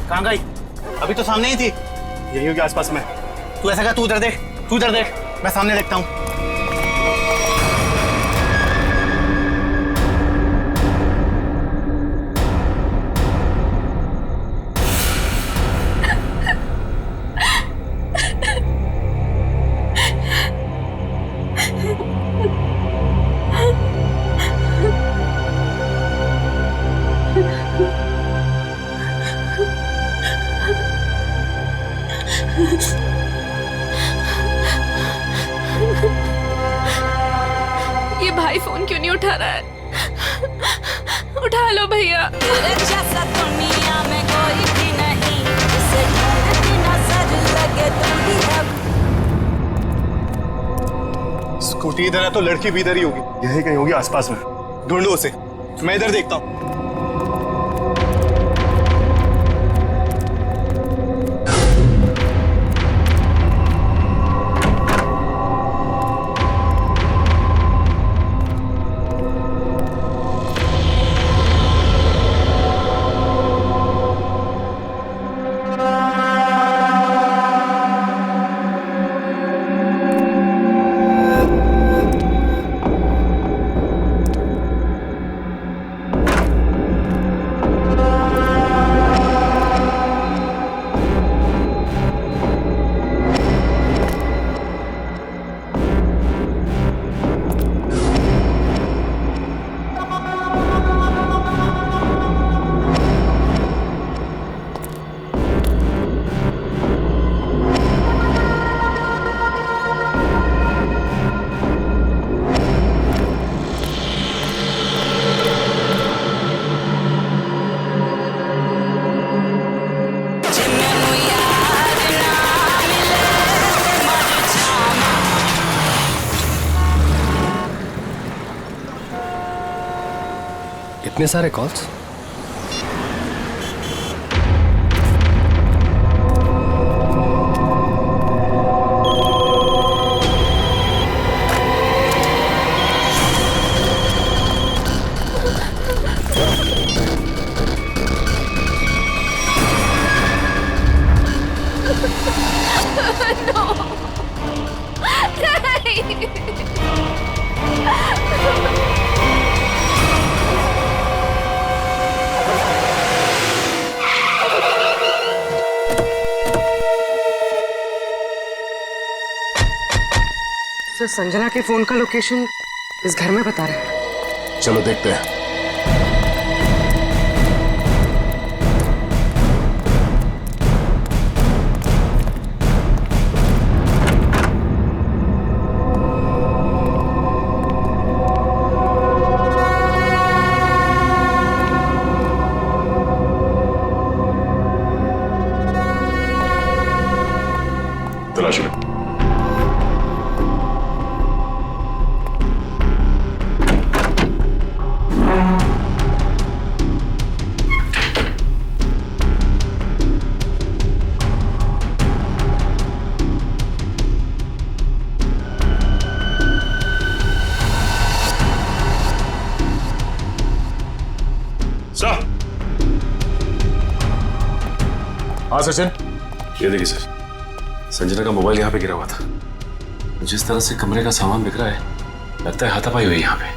कहाँ गई? अभी तो सामने ही थी। यही होगी आसपास में। तू ऐसा कर, तू इधर देख, तू इधर देख, मैं सामने देखता हूँ। ये भाई फोन क्यों नहीं उठा रहा है? उठा लो भैया। जैसा दुनिया में कोई भी नहीं, जिसे ढूंढती नजर लगे तुम ही अब। स्कूटी इधर है तो लड़की भी इधर ही होगी। यही कहीं होगी आसपास में। ढूंढो उसे, मैं इधर देखता हूँ। इतने सारे कॉल्स? सर, संजना के फोन का लोकेशन इस घर में बता रहे हैं। चलो देखते हैं। तलाश लो। हाँ सचिन। ये देखिए सर, संजना का मोबाइल यहाँ पे गिरा हुआ था। जिस तरह से कमरे का सामान बिक रहा है, लगता है हाथापाई हुई यहाँ पे।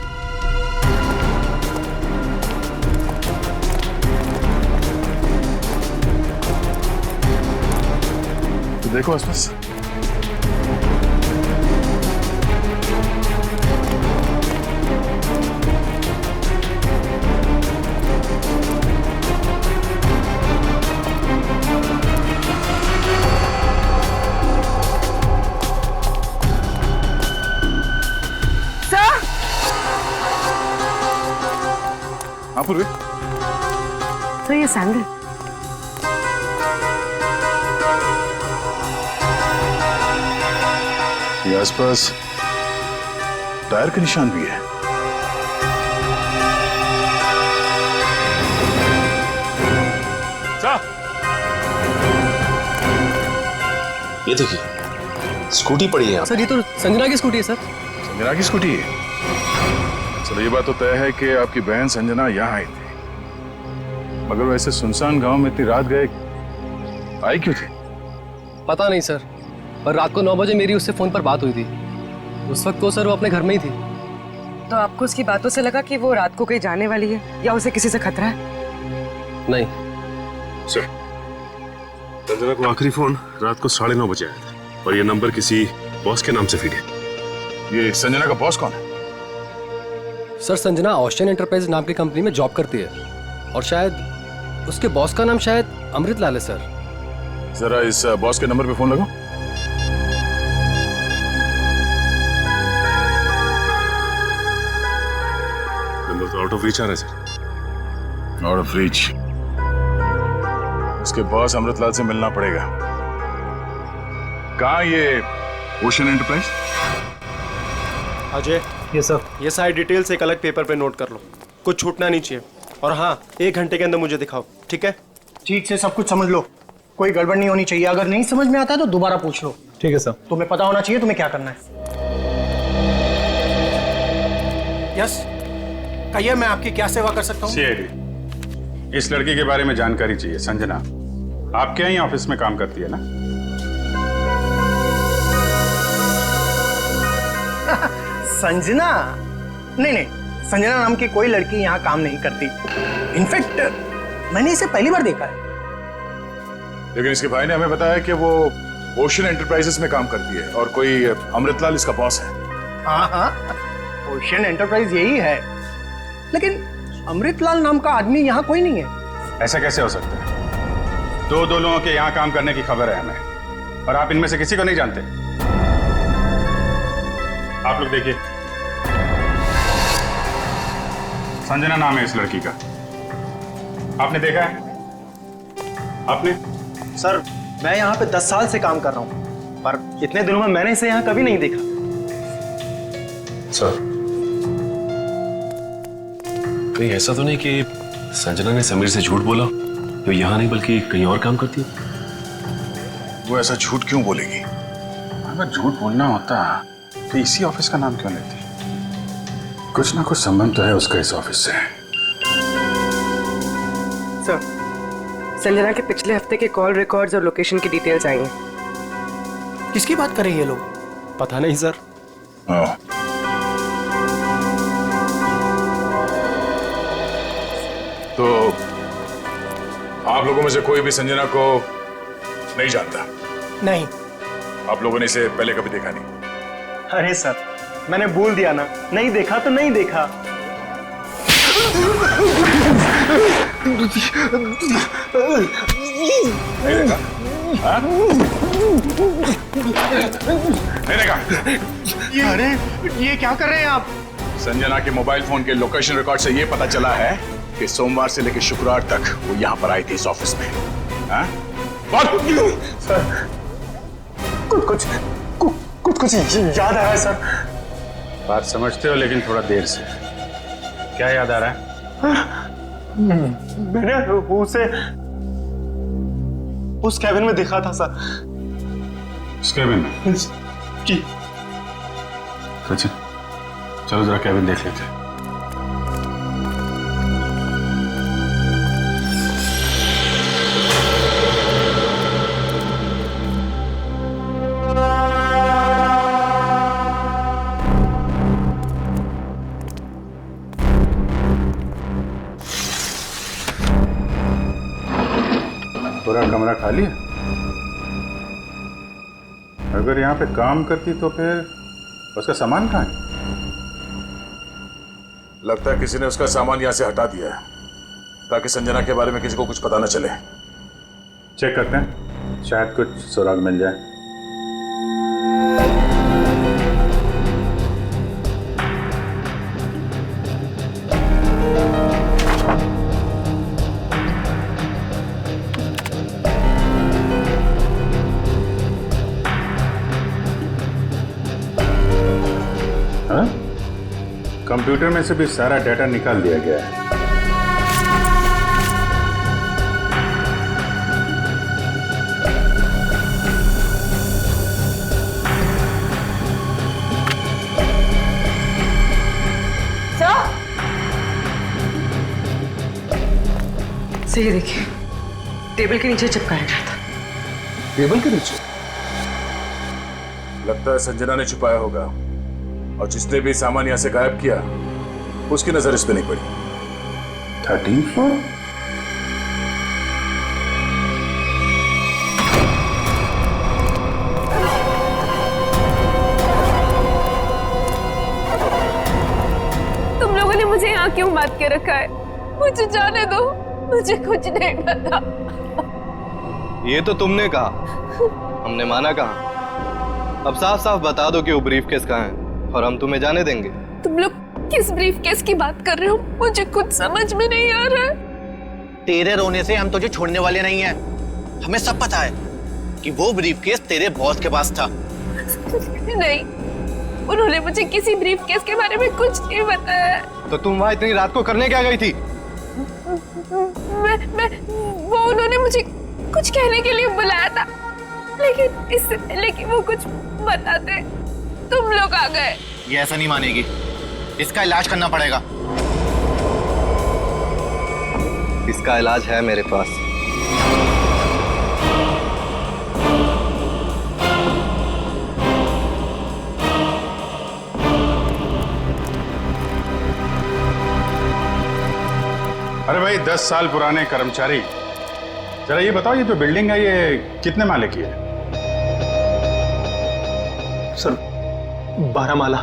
तो देखो आसपास। पूर्वी, तो ये सैंडल ये आसपास टायर के निशान भी है। ये देखिए स्कूटी पड़ी है यहाँ। सर ये तो संजना की स्कूटी है सर। संजना की स्कूटी है? चलो ये बात तो तय है कि आपकी बहन संजना यहाँ आई थी, मगर वैसे सुनसान गांव में इतनी रात गए आई क्यों थी? पता नहीं सर, पर रात को 9 बजे मेरी उससे फोन पर बात हुई थी। उस वक्त तो सर वो अपने घर में ही थी। तो आपको उसकी बातों से लगा कि वो रात को कहीं जाने वाली है या उसे किसी से खतरा है? नहीं सर, संजना को आखिरी फोन रात को 9:30 बजे आया था और ये नंबर किसी बॉस के नाम से फीड है। ये संजना का बॉस कौन है? सर, संजना ऑस्टिन एंटरप्राइज नाम की कंपनी में जॉब करती है और शायद उसके बॉस का नाम शायद अमृत लाल है सर। जरा इस बॉस के नंबर पे फोन लगाओ। नंबर तो आउट ऑफ रीच आ रहा है सर। Out of reach? इसके बॉस अमृतलाल से मिलना पड़ेगा। कहाँ ये ओशन एंटरप्राइज? अजय, ये सर, ये सारी डिटेल्स एक अलग पेपर पे नोट कर लो, कुछ छूटना नहीं चाहिए। और हाँ, 1 घंटे के अंदर मुझे दिखाओ, ठीक है? ठीक से सब कुछ समझ लो, कोई गड़बड़ नहीं होनी चाहिए। अगर नहीं समझ में आता है तो दोबारा पूछ लो। ठीक है सर। तुम्हें पता होना चाहिए तुम्हें क्या करना है। यस, कहिए मैं आपकी क्या सेवा कर सकता हूँ? सीआईडी, इस लड़की के बारे में जानकारी चाहिए। संजना आपके यहीं ऑफिस में काम करती है ना? संजना? नहीं नहीं, संजना नाम की कोई लड़की यहाँ काम नहीं करती। इनफैक्ट मैंने इसे पहली बार देखा है। लेकिन इसके भाई ने हमें बताया कि वो ओशन एंटरप्राइजेस में काम करती है और कोई अमृतलाल इसका बॉस है। हाँ हाँ, ओशन एंटरप्राइज यही है, लेकिन अमृतलाल नाम का आदमी यहाँ कोई नहीं है। ऐसा कैसे हो सकता है? दो लोगों के यहाँ काम करने की खबर है हमें और आप इनमें से किसी को नहीं जानते। आप लोग देखिए, संजना नाम है इस लड़की का। आपने देखा है? आपने? सर, मैं यहाँ पे 10 साल से काम कर रहा हूँ, पर इतने दिनों में मैंने इसे यहाँ कभी नहीं देखा। सर, कहीं ऐसा तो नहीं कि संजना ने समीर से झूठ बोला, तो यहाँ नहीं बल्कि कहीं और काम करती है? वो ऐसा झूठ क्यों बोलेगी? अगर झूठ बोलना होता तो इसी ऑफिस का नाम क्यों लेती? कुछ ना कुछ संबंध तो है उसका इस ऑफिस से। सर, संजना के पिछले हफ्ते के कॉल रिकॉर्ड्स और लोकेशन की डिटेल्स आई हैं। किसकी बात कर रहे हैं ये लोग? पता नहीं सर। तो आप लोगों में से कोई भी संजना को नहीं जानता? नहीं। आप लोगों ने इसे पहले कभी देखा नहीं? अरे सर, मैंने बोल दिया ना, नहीं देखा तो नहीं देखा। नहीं देखा? हाँ? नहीं देखा? अरे ये क्या कर रहे हैं आप? संजना के मोबाइल फोन के लोकेशन रिकॉर्ड से यह पता चला है कि सोमवार से लेकर शुक्रवार तक वो यहाँ पर आई थी इस ऑफिस में। हाँ? कुछ याद आ रहा है सर। बात समझते हो लेकिन थोड़ा देर से। क्या याद आ रहा है? मैंने उसे उस कैबिन में देखा था सर। इस कैबिन में? जी। सचिन, चलो जरा कैबिन देख लेते हैं। पूरा कमरा खाली है? अगर यहाँ पे काम करती तो फिर उसका सामान कहाँ है? लगता है किसी ने उसका सामान यहाँ से हटा दिया है ताकि संजना के बारे में किसी को कुछ पता न चले। चेक करते हैं, शायद कुछ सुराग मिल जाए। हाँ? कंप्यूटर में से भी सारा डाटा निकाल दिया गया है। सर ये देखिए, टेबल के नीचे चिपकाया गया था। टेबल के नीचे? लगता है संजना ने छुपाया होगा, और जिसने भी सामान यहां से गायब किया उसकी नजर इस पे नहीं पड़ी। 13th floor? तुम लोगों ने मुझे यहाँ क्यों बात के रखा है? मुझे जाने दो, मुझे कुछ नहीं पता। ये तो तुमने कहा, हमने माना कहा। अब साफ साफ बता दो कि वो ब्रीफ केस कहाँ है और हम तुम्हें जाने देंगे। तुम लोग किस ब्रीफ केस की बात कर रहे हो? मुझे कुछ समझ में नहीं आ रहा है। तेरे रोने से हम तुझे छोड़ने वाले नहीं हैं। हमें सब पता है कि वो ब्रीफ केस तेरे बॉस के पास था। नहीं, उन्होंने मुझे किसी ब्रीफ केस के बारे में कुछ नहीं बताया। तो तुम वहां इतनी रात को करने क्या गई थी? वो उन्होंने मुझे कुछ कहने के लिए बुलाया था, लेकिन इससे पहले कि वो कुछ बताते तुम लोग आ गए। ये ऐसा नहीं मानेगी, इसका इलाज करना पड़ेगा। इसका इलाज है मेरे पास। अरे भाई 10 साल पुराने कर्मचारी, जरा ये बताओ, ये जो बिल्डिंग है ये कितने माले की है? सर 12 माला।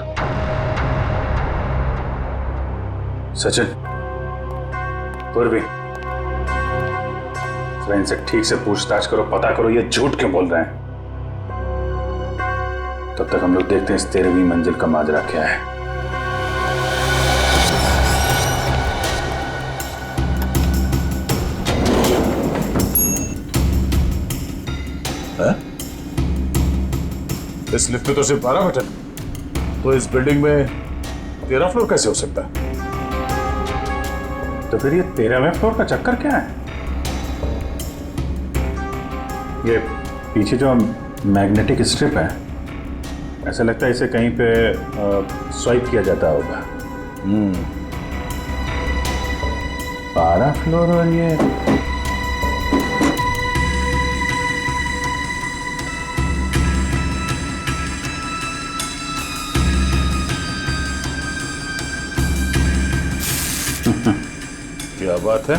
सचिन, पूर्वी, जरा इनसे ठीक से पूछताछ करो, पता करो ये झूठ क्यों बोल रहे हैं। तब तक हम लोग देखते हैं इस 13वीं मंजिल का माजरा क्या है। इस लिफ्ट में तो सिर्फ 12 बटन, तो इस बिल्डिंग में 13 फ्लोर कैसे हो सकता है? तो फिर ये 13वें फ्लोर का चक्कर क्या है? ये पीछे जो मैग्नेटिक स्ट्रिप है, ऐसा लगता है इसे कहीं पे स्वाइप किया जाता होगा। 12 फ्लोर और ये क्या बात है?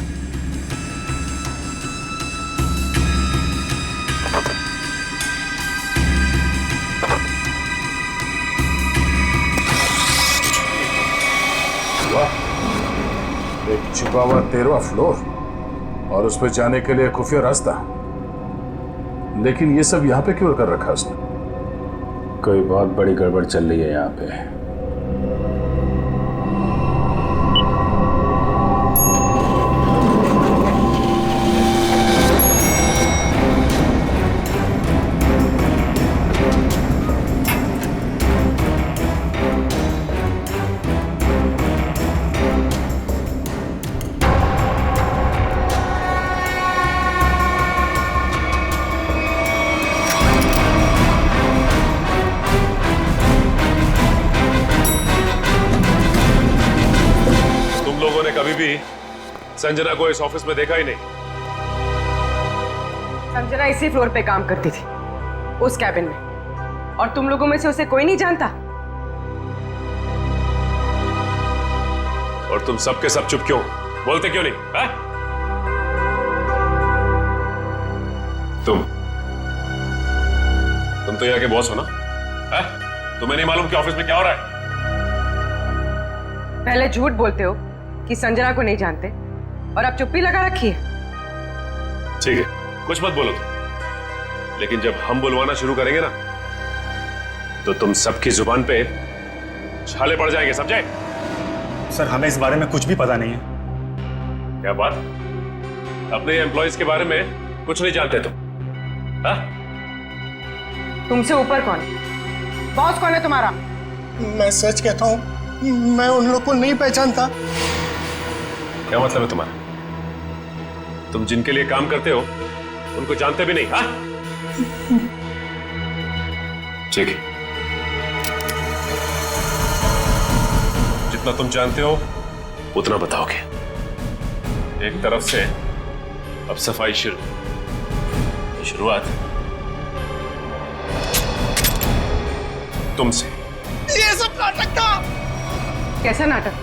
वाह, एक छुपा हुआ 13वां फ्लोर और उस पर जाने के लिए खुफिया रास्ता। लेकिन ये सब यहाँ पे क्यों कर रखा उसने? कोई बहुत बड़ी गड़बड़ चल रही है यहाँ पे। कभी भी संजना को इस ऑफिस में देखा ही नहीं। संजना इसी फ्लोर पे काम करती थी, उस कैबिन में, और तुम लोगों में से उसे कोई नहीं जानता। और तुम सब के सब चुप क्यों? बोलते क्यों नहीं? है? तुम तो यहाँ के बॉस हो ना? है? तुम्हें नहीं मालूम कि ऑफिस में क्या हो रहा है? पहले झूठ बोलते हो कि संजना को नहीं जानते, और अब चुप्पी लगा रखी है। ठीक है, कुछ मत बोलो तुम, लेकिन जब हम बुलवाना शुरू करेंगे ना, तो तुम सबकी जुबान पे छाले पड़ जाएंगे, समझे? सर हमें इस बारे में कुछ भी पता नहीं है। क्या बात? अपने एम्प्लॉइज के बारे में कुछ नहीं जानते तुम? हाँ? तुमसे ऊपर कौन है? बॉस कौन है तुम्हारा? मैं सच कहता हूँ, मैं उन लोग को नहीं पहचानता। क्या मतलब है तुम्हारा? तुम जिनके लिए काम करते हो उनको जानते भी नहीं? हाँ? ठीक है, जितना तुम जानते हो उतना बताओगे। एक तरफ से अब सफाई शुरू। शुरुआत तुमसे। ये सब नाटक था। कैसा नाटक?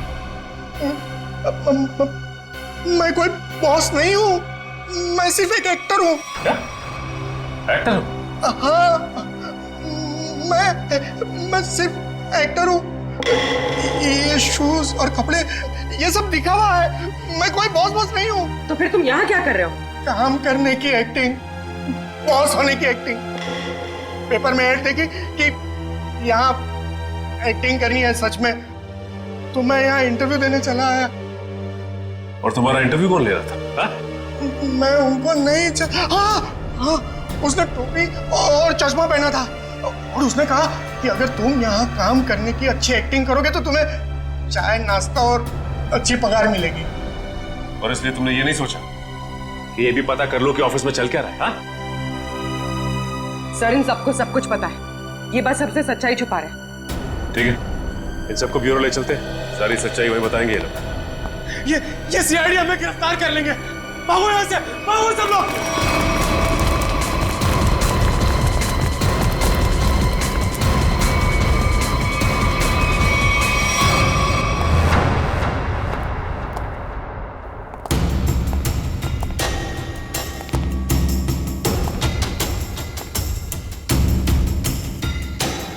मैं कोई बॉस नहीं हूँ, मैं सिर्फ एक एक्टर हूँ। क्या? एक्टर हो? हाँ, मैं सिर्फ एक्टर हूँ। ये शूज और कपड़े ये सब दिखा हुआ है, मैं कोई बॉस नहीं हूँ। तो फिर तुम यहाँ क्या कर रहे हो? काम करने की एक्टिंग, बॉस होने की एक्टिंग। पेपर में ऐड देखी कि यहाँ एक्टिंग करनी है सच में, तो मैं यहाँ इंटरव्यू देने चला आया। और तुम्हारा इंटरव्यू कौन ले रहा था? हा? मैं उनको नहीं हाँ, उसने टोपी और चश्मा पहना था और उसने कहा कि अगर तुम यहाँ काम करने की अच्छी एक्टिंग करोगे तो तुम्हें चाय नाश्ता और अच्छी पगार मिलेगी। और इसलिए तुमने ये नहीं सोचा कि ये भी पता कर लो कि ऑफिस में चल क्या रहा है? हा? सर इन सबको सब कुछ पता है, ये बस सबसे सच्चाई छुपा रहे हैं। ठीक है, इन सबको ब्यूरो ले चलते हैं, सारी सच्चाई वही बताएंगे ये लोग। ये सीआईडी हमें गिरफ्तार कर लेंगे। भागो यहाँ से, भागो सब लोग।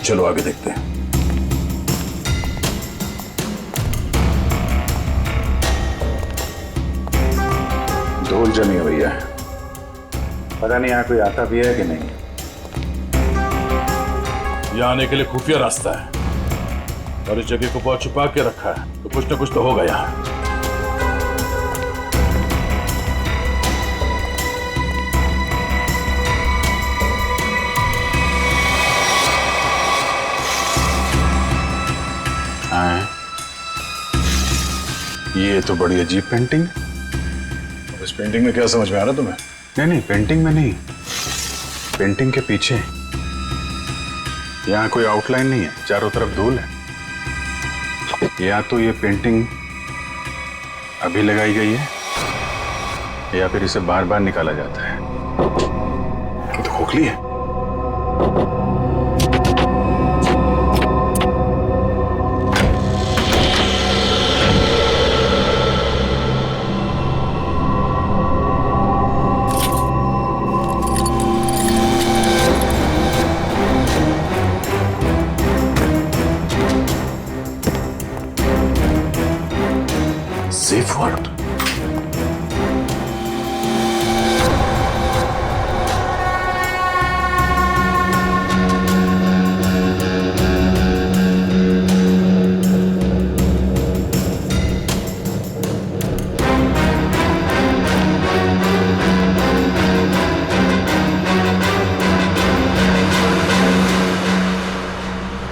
चलो आगे देखते हैं। धूल जमी हुई है, पता नहीं यहाँ कोई आता भी है कि नहीं। यहाँ आने के लिए खुफिया रास्ता है और इस जगह को बहुत छुपा के रखा है, तो कुछ ना कुछ तो होगा यहाँ। ये तो बड़ी अजीब पेंटिंग। इस पेंटिंग में क्या समझ में आ रहा तुम्हें? नहीं, पेंटिंग में नहीं, पेंटिंग के पीछे। यहाँ कोई आउटलाइन नहीं है, चारों तरफ धूल है। या तो ये पेंटिंग अभी लगाई गई है या फिर इसे बार बार निकाला जाता है। ये तो खोखली है। Safe word.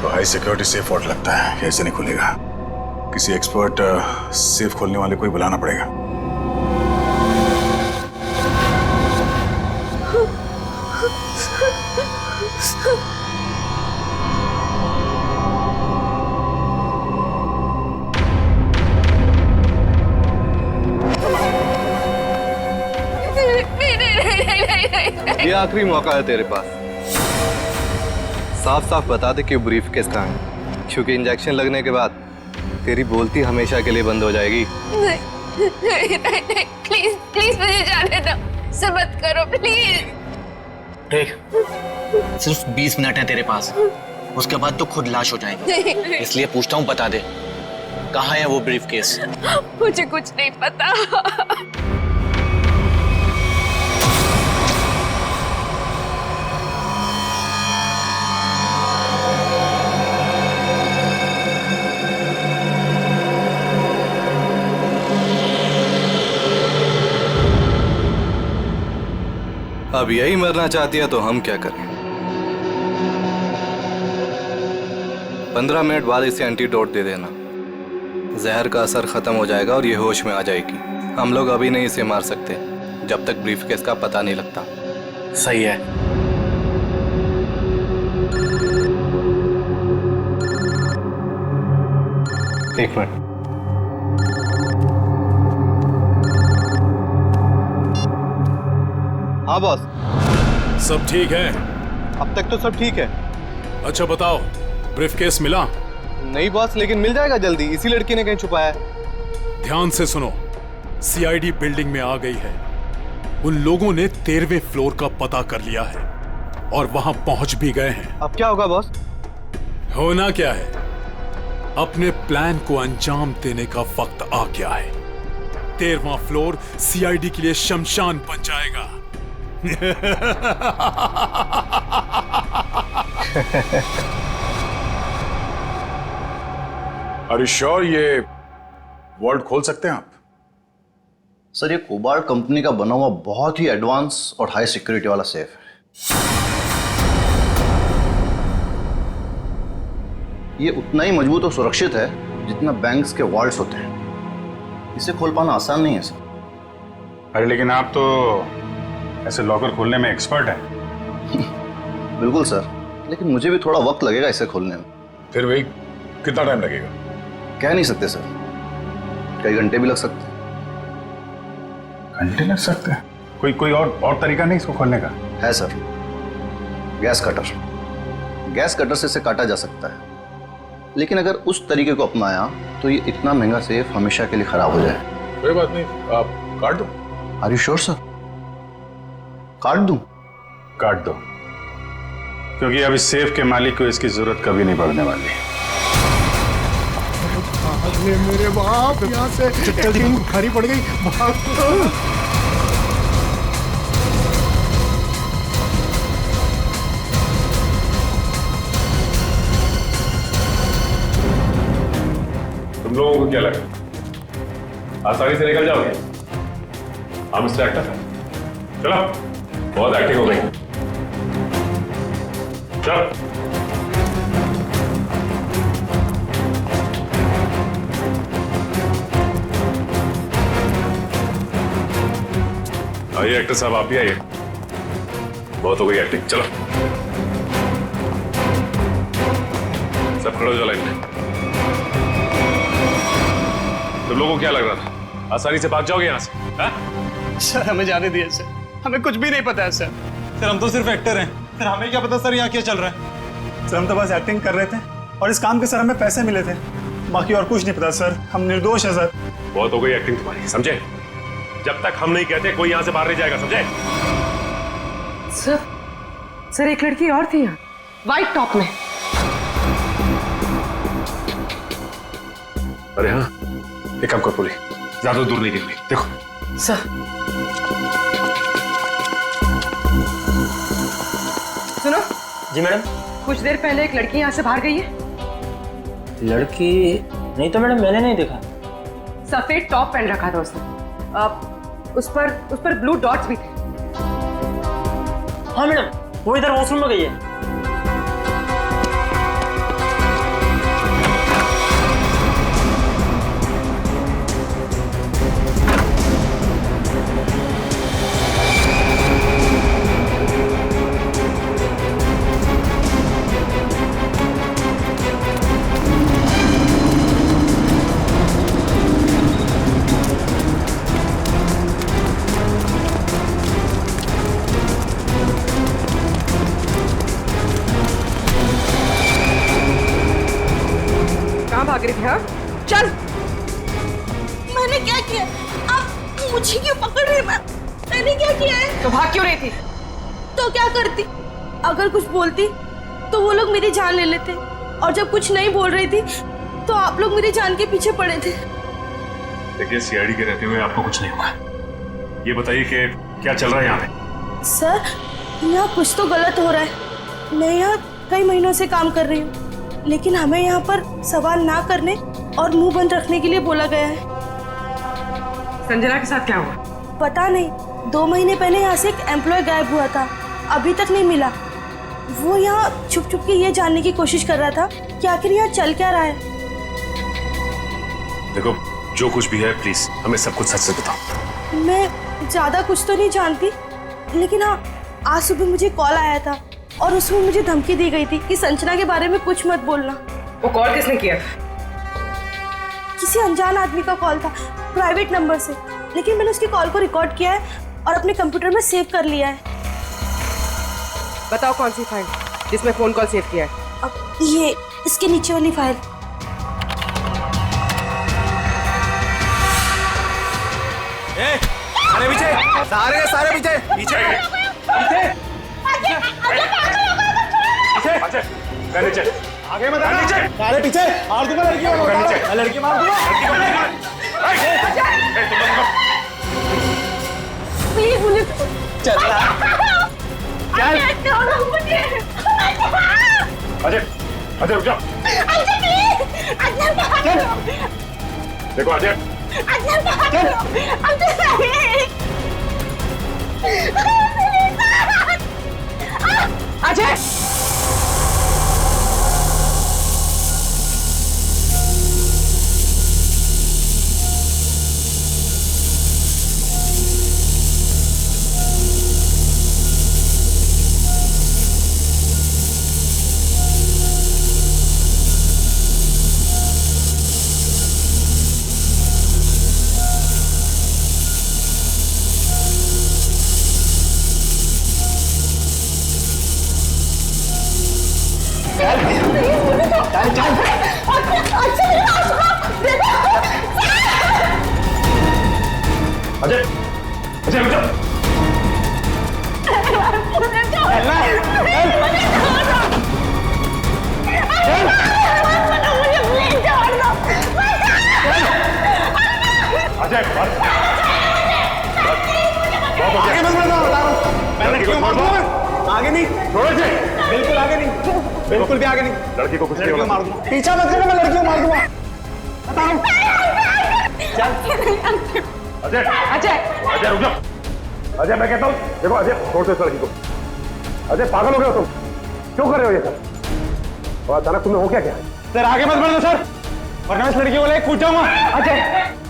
तो हाई सिक्योरिटी सेफ वर्ड लगता है, कैसे नहीं खुलेगा? किसी एक्सपर्ट सेफ खोलने वाले को ही बुलाना पड़ेगा। ये आखिरी मौका है तेरे पास, साफ साफ बता दे कि ब्रीफकेस कहाँ है, क्योंकि इंजेक्शन लगने के बाद तेरी बोलती हमेशा के लिए बंद हो जाएगी। नहीं, प्लीज प्लीज मुझे जाने दो, ऐसा मत करो प्लीज। देख, सिर्फ 20 मिनट है तेरे पास, उसके बाद तो खुद लाश हो जाएगी। इसलिए पूछता हूँ, बता दे कहाँ है वो ब्रीफकेस? मुझे कुछ नहीं पता। अब यही मरना चाहती है तो हम क्या करें? 15 मिनट बाद इसे एंटीडोट दे देना, जहर का असर खत्म हो जाएगा और ये होश में आ जाएगी। हम लोग अभी नहीं इसे मार सकते जब तक ब्रीफकेस का पता नहीं लगता। सही है। एक मिनट। हाँ बॉस। सब ठीक है? अब तक तो सब ठीक है। अच्छा बताओ, ब्रीफकेस मिला? नहीं बॉस, लेकिन मिल जाएगा जल्दी, इसी लड़की ने कहीं छुपाया है। ध्यान से सुनो, सीआईडी बिल्डिंग में आ गई है। उन लोगों ने 13वें फ्लोर का पता कर लिया है और वहां पहुंच भी गए हैं। अब क्या होगा बॉस? होना क्या है, अपने प्लान को अंजाम देने का वक्त आ गया है। 13वां फ्लोर सीआईडी के लिए शमशान बन जाएगा। अरे श्योर ये वॉल्ट खोल सकते हैं आप? सर, ये कोबाल्ट कंपनी का बना हुआ बहुत ही एडवांस और हाई सिक्योरिटी वाला सेफ है। ये उतना ही मजबूत और सुरक्षित है जितना बैंक्स के वॉल्ट्स होते हैं। इसे खोल पाना आसान नहीं है सर। अरे लेकिन आप तो ऐसे लॉकर खोलने में एक्सपर्ट हैं। बिल्कुल सर, लेकिन मुझे भी थोड़ा वक्त लगेगा इसे खोलने में। फिर वही कितना टाइम लगेगा? कह नहीं सकते सर, कई घंटे भी लग सकते हैं। घंटे लग सकते हैं? कोई और तरीका नहीं इसको खोलने का? है sir, gas cutter. Gas cutter से इसे काटा जा सकता है, लेकिन अगर उस तरीके को अपनाया तो ये इतना महंगा सेफ हमेशा के लिए खराब हो जाए। कोई बात नहीं, आप काट दो। Are you sure sir? काट दूं? काट दो, क्योंकि अब इस सेफ के मालिक को इसकी जरूरत कभी नहीं पड़ने वाली। अरे मेरे बाप, यहाँ से टीम खड़ी पड़ गई। भाग तुम लोगों को क्या लगा आसानी से निकल जाओगे? हम मिस्टर एक्टर, चलो, बहुत एक्टिंग हो गई, चलो। आइए एक्टर साहब, आप भी आइए, बहुत हो गई एक्टिंग, चलो सब खड़े हो जाओ लाइन में। तुम लोगों को क्या लग रहा था आसानी से भाग जाओगे यहाँ से? हा? सर हमें जाने दिए सर, हमें कुछ भी नहीं पता है सर। सर हम तो सिर्फ एक्टर हैं, सर हमें क्या पता सर यहाँ क्या चल रहा है। सर हम तो बस एक्टिंग कर रहे थे और इस काम के सर हमें पैसे मिले थे, बाकी और कुछ नहीं पता सर, हम निर्दोष है सर। बहुत हो गई एक्टिंग तुम्हारी, समझे? जब तक हम नहीं कहते कोई यहाँ से बाहर नहीं जाएगा, समझे? सर एक लड़की और थी यहाँ, व्हाइट टॉप में। अरे हाँ, एक काम कर पूरी, ज्यादा दूर नहीं गिरनी, देखो। सर सुनो। जी मैडम। कुछ देर पहले एक लड़की यहाँ से बाहर गई है। लड़की? नहीं तो मैडम, मैंने नहीं देखा। सफेद टॉप पहन रखा था उसने, उस पर ब्लू डॉट्स भी थे। हाँ मैडम, वो इधर वॉशरूम में गई है। भाग रही थी? हाँ चल। मैंने क्या किया? आप मुझे क्यों पकड़ रहे? मैंने क्या किया है? तो भाग क्यों रही थी? तो क्या करती? अगर कुछ बोलती तो वो लोग मेरी जान ले लेते, और जब कुछ नहीं बोल रही थी तो आप लोग मेरी जान के पीछे पड़े थे। देखिए, सीआईडी के रहते हुए आपको कुछ नहीं हुआ। ये बताइए कि क्या चल रहा है यहाँ पे? सर, यहाँ कुछ तो गलत हो रहा है। मैं यहाँ कई महीनों से काम कर रही हूँ, लेकिन हमें यहाँ पर सवाल ना करने और मुंह बंद रखने के लिए बोला गया है। संजना के साथ क्या हुआ? पता नहीं, 2 महीने पहले यहाँ से एक एम्प्लॉय गायब हुआ था, अभी तक नहीं मिला। वो यहाँ छुप छुप के ये जानने की कोशिश कर रहा था कि आखिर यहाँ चल क्या रहा है। देखो, जो कुछ भी है प्लीज हमें सब कुछ सच से बताओ। मैं ज्यादा कुछ तो नहीं जानती, लेकिन हाँ, आज सुबह मुझे कॉल आया था और उसमें मुझे धमकी दी गई थी कि संजना के बारे में कुछ मत बोलना। वो कॉल किसने किया? किसी अनजान आदमी का कॉल था, प्राइवेट नंबर से, लेकिन मैंने उसकी कॉल को रिकॉर्ड किया है और अपने कंप्यूटर में सेव कर लिया है। बताओ कौन सी फाइल जिसमें फोन कॉल सेव किया है? अब ये इसके नीचे वाली फाइल। अरे पीछे, सारे के सारे पीछे पीछे नीचे आगे मत आना, नीचे सारे पीछे। मार दूंगा लड़की को, लड़की मार दूंगा। प्लीज मुझे चल अजय अजय रुक जाओ। देखो अजय अजय अजय अजय रुक जाओ। अजय आगे मत बढ़ो, बता रहा हूँ। मैं लड़की को मार दूंगा। आगे नहीं, बिल्कुल आगे नहीं, बिल्कुल भी आगे नहीं। लड़की को कुछ नहीं होगा। मार दूंगा। पीछा मत करना, मैं लड़की को मार दूंगा। बता रहा हूँ। अजय अजय अजय रुक जाओ। अजय मैं कहता हूँ देखो अजय छोड़ दो इस लड़की को। अजय पागल हो गए हो तुम? क्यों कर रहे हो ये सब? और अचानक तुम्हें हो क्या क्या? सर आगे मत बढ़ो सर, वरना इस लड़की को लेकर कूद जाऊंगा। अजय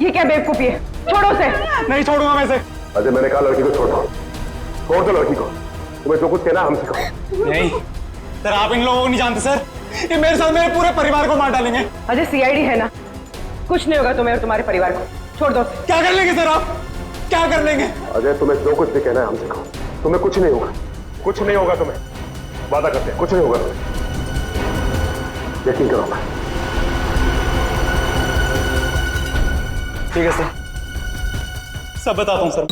ये क्या बेवकूफी है? छोड़ो उसे। नहीं छोड़ूंगा मैं इसे। अजय मैंने कहा लड़की को छोड़ दो, छोड़ दो लड़की को। तुम्हें जो कुछ कहना हम सिखाओ। नहीं सर, आप इन लोगों को नहीं जानते सर, ये मेरे साथ मेरे पूरे परिवार को मार डालेंगे। अजय सीआईडी है ना, कुछ नहीं होगा तुम्हें और तुम्हारे परिवार को। छोड़ दो। क्या कर लेंगे सर आप, क्या कर लेंगे? अजय तुम्हें जो कुछ भी कहना है हम सिखाओ। तुम्हें कुछ नहीं होगा, कुछ नहीं होगा तुम्हें, वादा करते हैं कुछ नहीं होगा तुम्हें, यकीन करो। मैं ठीक है सर, सब बताता हूँ सर।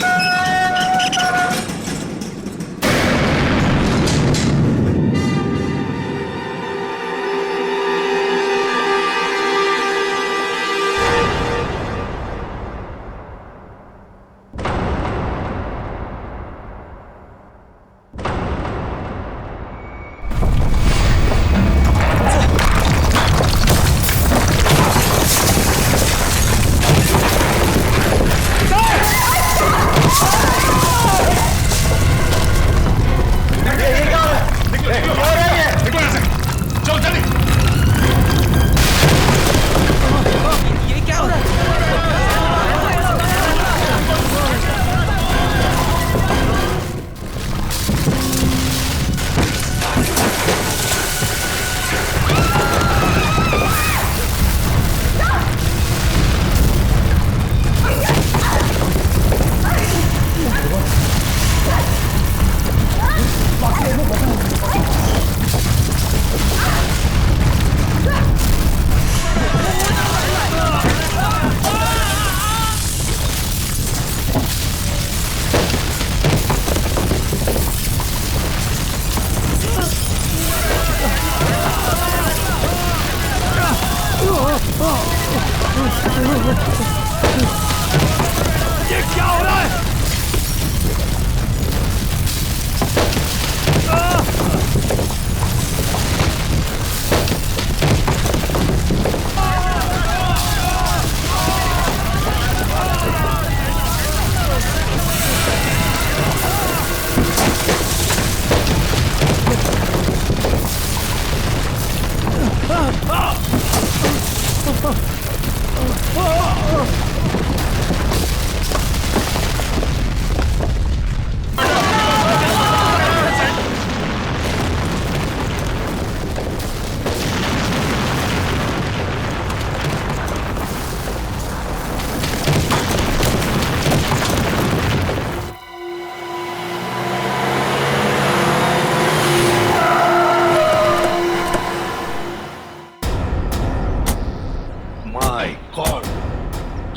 ये क्या हो रहा है?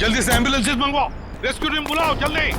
जल्दी से एम्बुलेंसेस मंगवाओ, रेस्क्यू टीम बुलाओ जल्दी।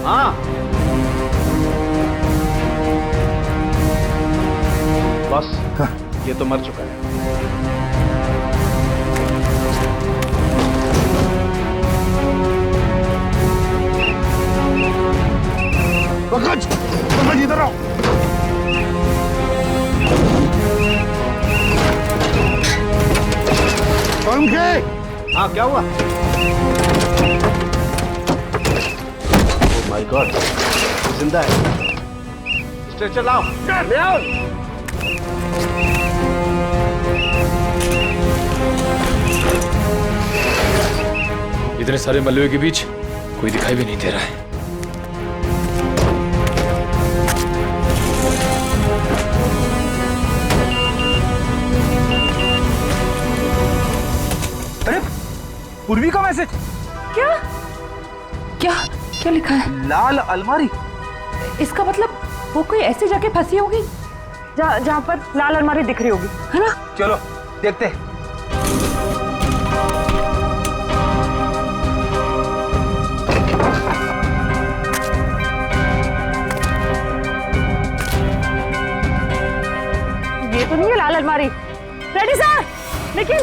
हाँ बस ये तो मर चुका है। पंकज, पंकज इधर आओ। पंकज, हाँ क्या हुआ? माय गॉड, जिंदा है। स्ट्रेचर लाओ, ले आओ। इतने सारे मलबे के बीच कोई दिखाई भी नहीं दे रहा है। अरे पूर्वी का मैसेज। क्या क्या क्या लिखा है? लाल अलमारी। इसका मतलब वो कोई ऐसी जगह फंसी होगी जहाँ पर लाल अलमारी दिख रही होगी, है ना? चलो देखते हैं। ये तो नहीं है लाल अलमारी। रेडी सर, लेकिन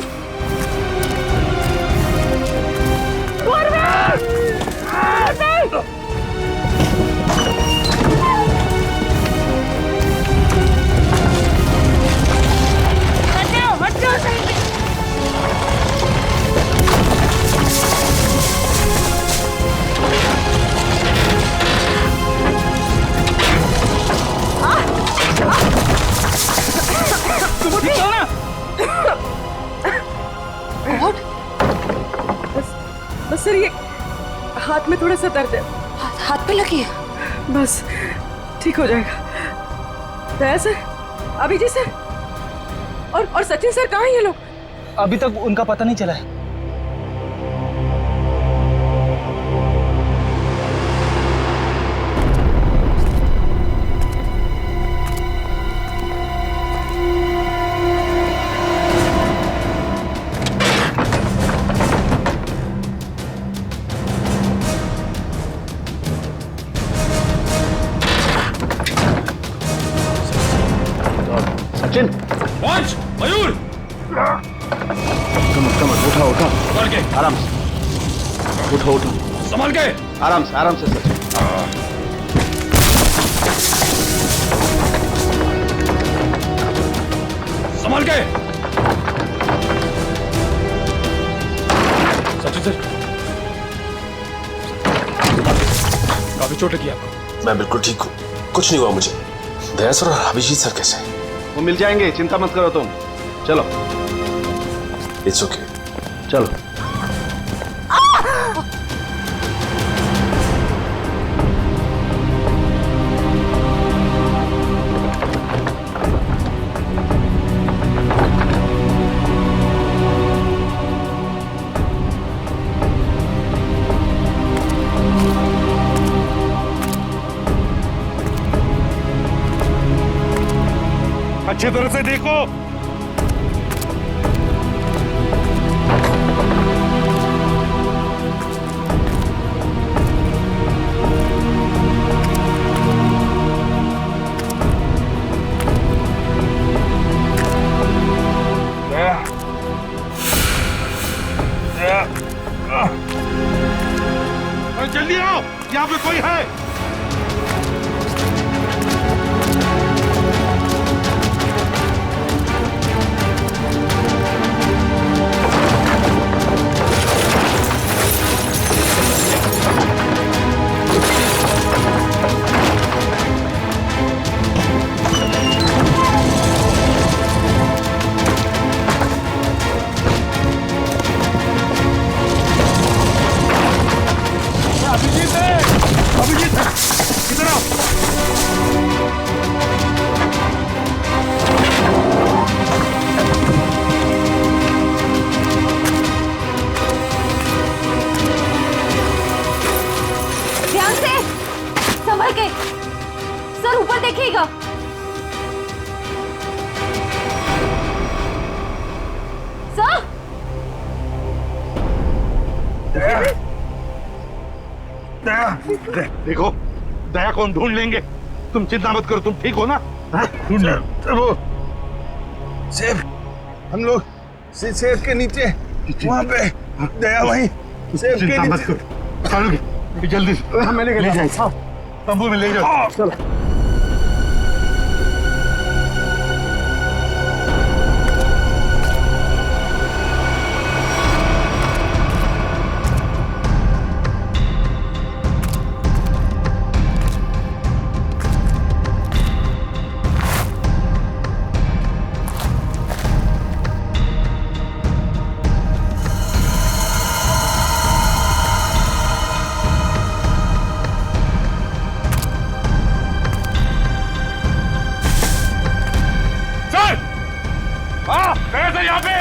बस सर, ये हाथ में थोड़ा सा दर्द है। हाथ पे लगी है? बस ठीक हो जाएगा। दया सर, अभिजीत सर और सचिन सर कहाँ हैं ये लोग? अभी तक उनका पता नहीं चला है। सचिन, मयूर, कम उठा उठा, संभाल के, आराम से उठो उठो, संभाल के, आराम से सचिन। संभाल के। सचिन सर, काफी चोट लगी आपको। मैं बिल्कुल ठीक हूँ, कुछ नहीं हुआ मुझे। दया सर और अभिजीत सर कैसे हैं? वो मिल जाएंगे, चिंता मत करो तुम। चलो। It's okay. चलो। अच्छी तरह से देखो। जल्दी आओ, यहाँ पे कोई है। अभिजीत इधर आओ। ध्यान से, संभल के। सर ऊपर देखिएगा। सर देखो, दया को हम ढूंढ लेंगे, तुम चिंता मत करो। तुम ठीक हो ना? वो सेफ, हम लोग सेफ के नीचे वहाँ पे दया वहीं सेफ के चिंता मत नीचे। करो, चलो जल्दी से मैंने ले जाओ, तंबू में ले जाओ। चलो यहाँ पे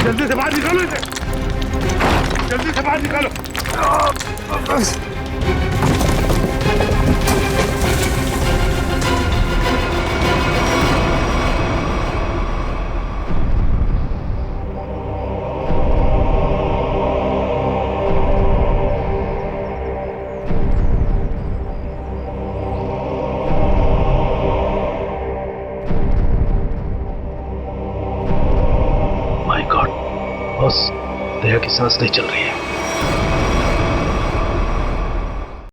जल्दी से बाहर निकालो इसे, जल्दी से बाहर निकालो। माय गॉड बॉस, दया की सांस नहीं चल रही है।